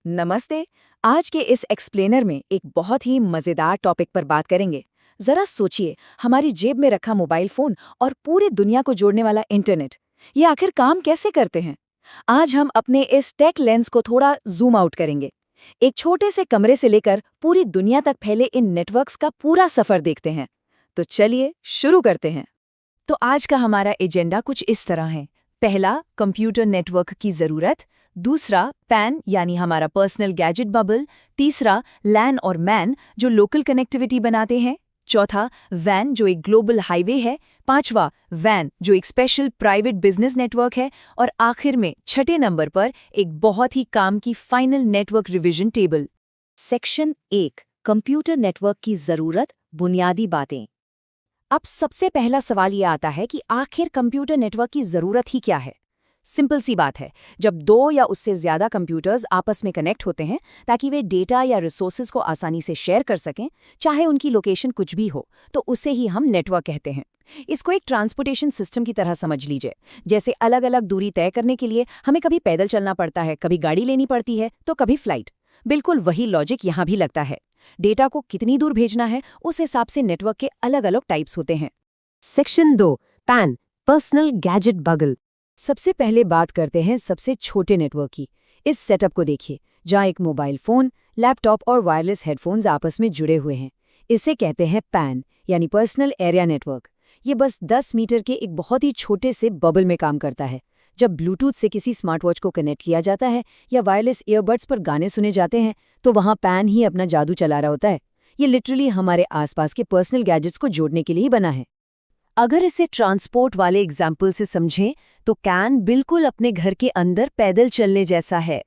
नमस्ते। आज के इस एक्सप्लेनर में एक बहुत ही मजेदार टॉपिक पर बात करेंगे। जरा सोचिए, हमारी जेब में रखा मोबाइल फोन और पूरी दुनिया को जोड़ने वाला इंटरनेट, ये आखिर काम कैसे करते हैं? आज हम अपने इस टेक लेंस को थोड़ा जूम आउट करेंगे। एक छोटे से कमरे से लेकर पूरी दुनिया तक फैले इन नेटवर्क्स का पूरा सफर देखते हैं। तो चलिए शुरू करते हैं। तो आज का हमारा एजेंडा कुछ इस तरह है। पहला, कंप्यूटर नेटवर्क की ज़रूरत। दूसरा, पैन यानी हमारा पर्सनल गैजेट बबल। तीसरा, लैन और मैन जो लोकल कनेक्टिविटी बनाते हैं। चौथा, वैन जो एक ग्लोबल हाईवे है। पांचवा, वैन जो एक स्पेशल प्राइवेट बिजनेस नेटवर्क है। और आखिर में छठे नंबर पर एक बहुत ही काम की final network revision table. Section 1, computer network की ज़रूरत, बुनियादी बातें। अब सबसे पहला सवाल ये आता है कि आखिर कंप्यूटर नेटवर्क की ज़रूरत ही क्या है? सिंपल सी बात है, जब दो या उससे ज़्यादा कंप्यूटर्स आपस में कनेक्ट होते हैं ताकि वे डेटा या रिसोर्सेज को आसानी से शेयर कर सकें, चाहे उनकी लोकेशन कुछ भी हो, तो उसे ही हम नेटवर्क कहते हैं। इसको एक ट्रांसपोर्टेशन सिस्टम की तरह समझ लीजिए। जैसे अलग अलग दूरी तय करने के लिए हमें कभी पैदल चलना पड़ता है, कभी गाड़ी लेनी पड़ती है, तो कभी फ्लाइट। बिल्कुल वही लॉजिक यहाँ भी लगता है। डेटा को कितनी दूर भेजना है, उस हिसाब से नेटवर्क के अलग अलग टाइप्स होते हैं। सेक्शन 2, पैन, पर्सनल गैजेट बगल। सबसे पहले बात करते हैं सबसे छोटे नेटवर्क की। इस सेटअप को देखिए, जहाँ एक मोबाइल फोन, लैपटॉप और वायरलेस हेडफोन्स आपस में जुड़े हुए हैं। इसे कहते हैं पैन यानी पर्सनल एरिया नेटवर्क। ये बस 10 मीटर के एक बहुत ही छोटे से बबल में काम करता है। जब ब्लूटूथ से किसी स्मार्टवॉच को कनेक्ट किया जाता है या वायरलेस ईयरबड्स पर गाने सुने जाते हैं, तो वहाँ पैन ही अपना जादू चला रहा होता है। ये लिटरली हमारे आसपास के पर्सनल गैजेट्स को जोड़ने के लिए ही बना है। अगर इसे ट्रांसपोर्ट वाले एग्जाम्पल से समझें तो कैन बिल्कुल अपने घर के अंदर पैदल चलने जैसा है।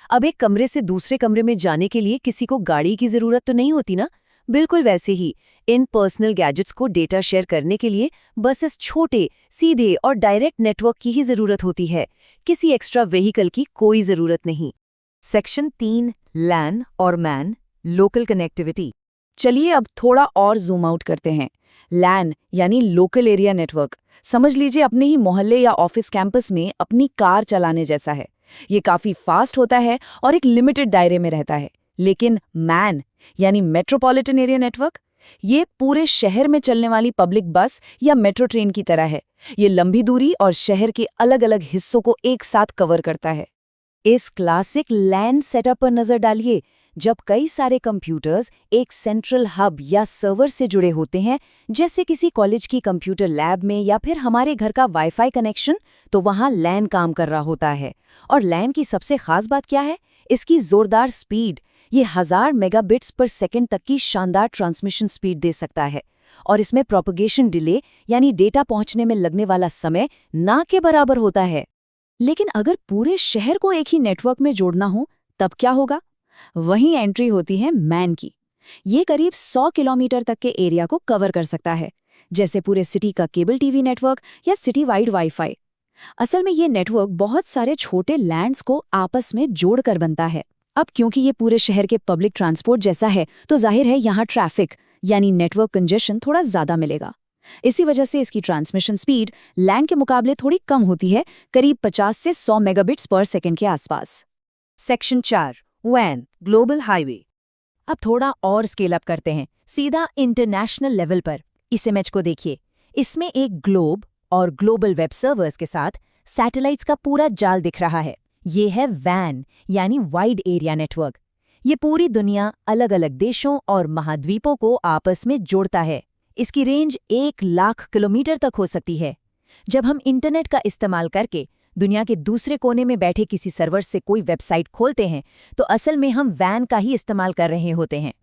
अब एक कमरे से दूसरे कमरे में जाने के लिए किसी को गाड़ी की ज़रूरत तो नहीं होती ना। बिल्कुल वैसे ही इन पर्सनल गैजेट्स को डेटा शेयर करने के लिए बस इस छोटे, सीधे और डायरेक्ट नेटवर्क की ही ज़रूरत होती है। किसी एक्स्ट्रा व्हीकल की कोई ज़रूरत नहीं। सेक्शन 3, लैन और मैन, लोकल कनेक्टिविटी। चलिए अब थोड़ा और जूम आउट करते हैं। लैन यानी लोकल एरिया नेटवर्क, समझ लीजिए अपने ही मोहल्ले या ऑफिस कैंपस में अपनी कार चलाने जैसा है। ये काफी फास्ट होता है और एक लिमिटेड दायरे में रहता है। लेकिन मैन यानी मेट्रोपॉलिटन एरिया नेटवर्क, ये पूरे शहर में चलने वाली पब्लिक बस या मेट्रो ट्रेन की तरह है। ये लंबी दूरी और शहर के अलग अलग हिस्सों को एक साथ कवर करता है। इस क्लासिक लैन सेटअप पर नजर डालिए। जब कई सारे कंप्यूटर्स एक सेंट्रल हब या सर्वर से जुड़े होते हैं, जैसे किसी कॉलेज की कंप्यूटर लैब में या फिर हमारे घर का वाईफाई कनेक्शन, तो वहाँ लैन काम कर रहा होता है। और लैन की सबसे खास बात क्या है? इसकी जोरदार स्पीड। ये 1000 मेगाबिट्स पर सेकंड तक की शानदार ट्रांसमिशन स्पीड दे सकता है। और इसमें प्रोपगेशन डिले यानी डेटा पहुंचने में लगने वाला समय ना के बराबर होता है। लेकिन अगर पूरे शहर को एक ही नेटवर्क में जोड़ना हो, तब क्या होगा? वहीं एंट्री होती है मैन की। ये करीब 100 किलोमीटर तक के एरिया को कवर कर सकता है, जैसे पूरे सिटी का केबल टीवी नेटवर्क या सिटी वाइड वाईफाई। असल में ये नेटवर्क बहुत सारे छोटे लैंड्स को आपस में जोड़कर बनता है। अब क्योंकि ये पूरे शहर के पब्लिक ट्रांसपोर्ट जैसा है, तो जाहिर है यहाँ ट्रैफिक यानी नेटवर्क कंजेशन थोड़ा ज्यादा मिलेगा। इसी वजह से इसकी ट्रांसमिशन स्पीड लैंड के मुकाबले थोड़ी कम होती है, करीब 50 से 100 मेगाबिट्स पर सेकंड के आसपास। सेक्शन 4, वैन, ग्लोबल हाईवे। अब थोड़ा और स्केल अप करते हैं, सीधा इंटरनेशनल लेवल पर। इस इमेज को देखिए। इसमें एक ग्लोब और ग्लोबल वेब सर्वर्स के साथ सैटेलाइट्स का पूरा जाल दिख रहा है। ये है वैन यानी वाइड एरिया नेटवर्क। ये पूरी दुनिया, अलग अलग देशों और महाद्वीपों को आपस में जोड़ता है। इसकी रेंज 1 लाख किलोमीटर तक हो सकती है। जब हम इंटरनेट का इस्तेमाल करके दुनिया के दूसरे कोने में बैठे किसी सर्वर से कोई वेबसाइट खोलते हैं, तो असल में हम वैन का ही इस्तेमाल कर रहे होते हैं।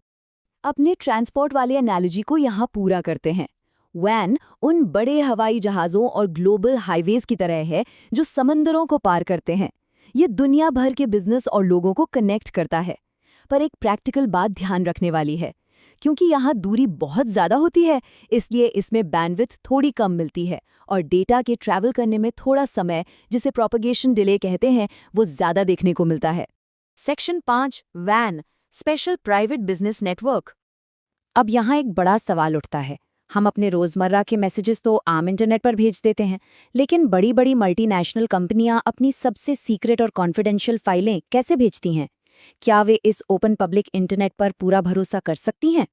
अपने ट्रांसपोर्ट वाले एनालॉजी को यहाँ पूरा करते हैं। वैन उन बड़े हवाई जहाज़ों और ग्लोबल हाईवेज की तरह है जो समंदरों को पार करते हैं। ये दुनिया भर के बिजनेस और लोगों को कनेक्ट करता है। पर एक प्रैक्टिकल बात ध्यान रखने वाली है, क्योंकि यहाँ दूरी बहुत ज़्यादा होती है, इसलिए इसमें बैंडविड्थ थोड़ी कम मिलती है और डेटा के ट्रैवल करने में थोड़ा समय, जिसे प्रोपगेशन डिले कहते हैं, वो ज़्यादा देखने को मिलता है। सेक्शन 5, वैन, स्पेशल प्राइवेट बिजनेस नेटवर्क। अब यहाँ एक बड़ा सवाल उठता है। हम अपने रोज़मर्रा के मैसेजेस तो आम इंटरनेट पर भेज देते हैं, लेकिन बड़ी बड़ी मल्टीनेशनल कंपनियां अपनी सबसे सीक्रेट और कॉन्फिडेंशियल फाइलें कैसे भेजती हैं? क्या वे इस ओपन पब्लिक इंटरनेट पर पूरा भरोसा कर सकती हैं?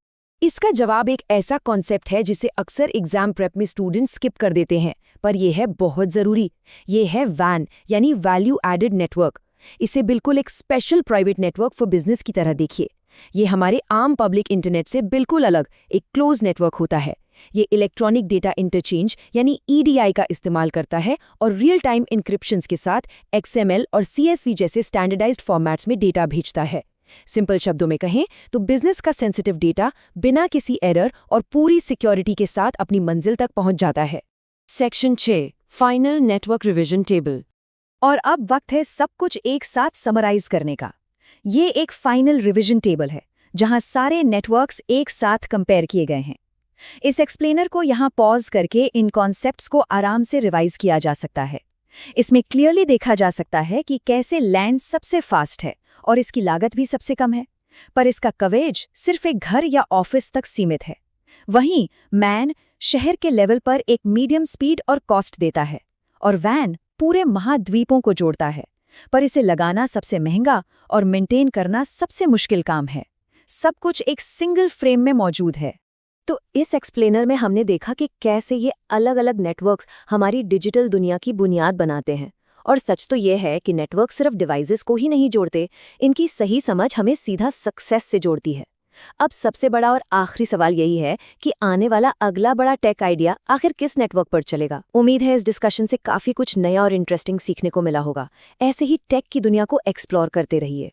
इसका जवाब एक ऐसा कॉन्सेप्ट है जिसे अक्सर एग्जाम प्रेप में स्टूडेंट्स स्किप कर देते हैं, पर यह है बहुत ज़रूरी। ये है वैन यानी वैल्यू एडेड नेटवर्क। इसे बिल्कुल एक special private network for business की तरह देखिए। ये हमारे आम पब्लिक इंटरनेट से बिल्कुल अलग एक क्लोज नेटवर्क होता है। ये इलेक्ट्रॉनिक डेटा इंटरचेंज यानी EDI का इस्तेमाल करता है और रियल टाइम इंक्रिप्शंस के साथ XML और CSV जैसे स्टैंडर्डाइज्ड फॉर्मेट्स में डेटा भेजता है। सिंपल शब्दों में कहें तो बिजनेस का सेंसिटिव डेटा बिना किसी एरर और पूरी सिक्योरिटी के साथ अपनी मंजिल तक पहुंच जाता है। Section 6 final network revision table. और अब वक्त है सब कुछ एक साथ समराइज करने का। ये एक फाइनल रिवीजन टेबल है जहां सारे नेटवर्क्स एक साथ कंपेयर किए गए हैं। इस एक्सप्लेनर को यहाँ पॉज करके इन कॉन्सेप्ट्स को आराम से रिवाइज किया जा सकता है। इसमें क्लियरली देखा जा सकता है कि कैसे लैन सबसे फास्ट है और इसकी लागत भी सबसे कम है, पर इसका कवरेज सिर्फ एक घर या ऑफिस तक सीमित है। वहीं मैन शहर के लेवल पर एक मीडियम स्पीड और कॉस्ट देता है, और वैन पूरे महाद्वीपों को जोड़ता है, पर इसे लगाना सबसे महंगा और मेंटेन करना सबसे मुश्किल काम है। सब कुछ एक सिंगल फ्रेम में मौजूद है। तो इस एक्सप्लेनर में हमने देखा कि कैसे ये अलग-अलग नेटवर्क्स हमारी डिजिटल दुनिया की बुनियाद बनाते हैं। और सच तो ये है कि नेटवर्क सिर्फ डिवाइसेस को ही नहीं जोड़ते, इनकी सही समझ हमें सीधा सक्सेस से जोड़ती है। अब सबसे बड़ा और आखिरी सवाल यही है कि आने वाला अगला बड़ा टेक आइडिया आखिर किस नेटवर्क पर चलेगा। उम्मीद है इस डिस्कशन से काफी कुछ नया और इंटरेस्टिंग सीखने को मिला होगा। ऐसे ही टेक की दुनिया को एक्सप्लोर करते रहिए।